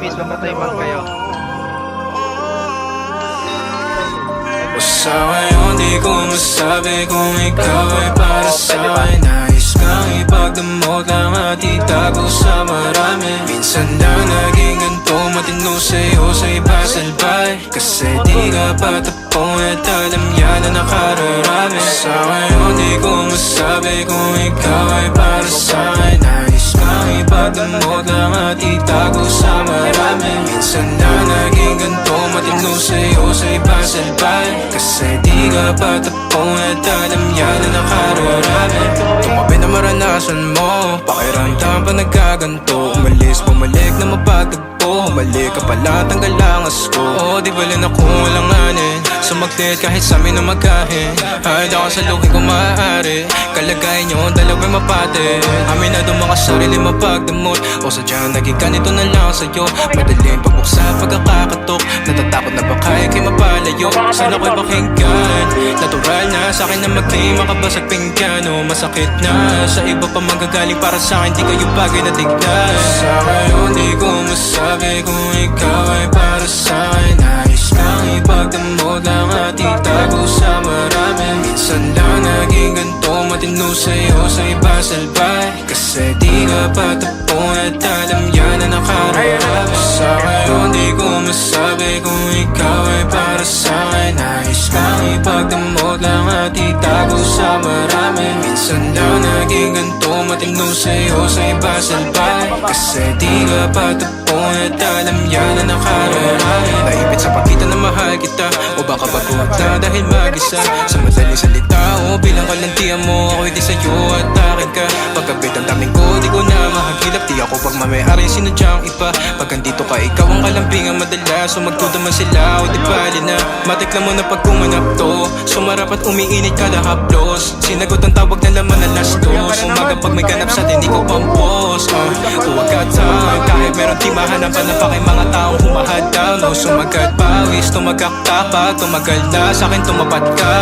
please magpa-timeout kayo. Sa ngayon di ko masabi kung ikaw ay para sa'kin. Nais kang ipagdamot lang at itago sa marami. Minsan lang naging ganito, matino sa'yo sa iba salbay. Kasi di ka patapong at alam yan na nakararami. Sa ngayon di ko masabi kung ikaw ay para sa'kin. Nais kang ipagdamot lang at itago sa marami. Minsan lang naging ganito, matino sa'yo sa iba salbay. Kasi di ka patapong at alam yan na nakararami. Tumabi na maranasan mo, pakiramdam pa nagkaganto. Umalis, bumalik na mapagtagpo. Humalik ka pala, tanggal ang asko. Di bali na kung walang anin. Sumaglit kahit sa amin na magkahin. Hahid ako sa luki kung maaari. Kalagayan nyo, dalawa'y mapate. Amin na doon mga sarili mapagdamot. O sadyang naging ganito na lang sa'yo. Madaling pagbuksa pagkakakatok. Natatakot na baka ikay mapalayo. Sana ko'y pakinggan. Natural na sa'kin na maging makabasag pinggan. O masakit na sa iba pa manggagaling para sa'kin. Di kayo bagay na tignan. Sa ngayon di ko masabi kung ikaw ay para sa'kin. Nais kang ipagdamot lang at itago sa marami. Minsan lang naging ganito, matino sa'yo sa iba salbay. Kasi di ka patapong at alam yan na nakararami. Sa ngayon di ko masabi kung ikaw ay para sa'kin. Nais kang ipagdamot lang at itago sa marami. Minsan lang naging ganito, matino sa'yo sa iba salbay. Kasi di ka patapong at alam yan na nakararami. Naipit sa pagkita na mahal kita, o baka baguhat na dahil mag-isa. Sa madaling salita o bilang kalantian mo, ako'y di sa'yo at akin ka. Pagkabit ang daming ko, di ko na mahagilap. Di ako pagmamayari, sinadyang iba. Pag andito ka, ikaw ang kalambingan madalas. So magtudaman sila o di bali na. Matik na mo na pag kumanap to. Sumarap at umiinit kada haplos. Sinagot ang tawag na laman na last dos. Umaga pag may ganap sa din, di ko pampos. Huwag ka time, kahit meron di mahanapan na pa kay mga taong humahadaw. No, sumagat pawis, tumagak tapag. Tumagal na sa'kin tumapat ka.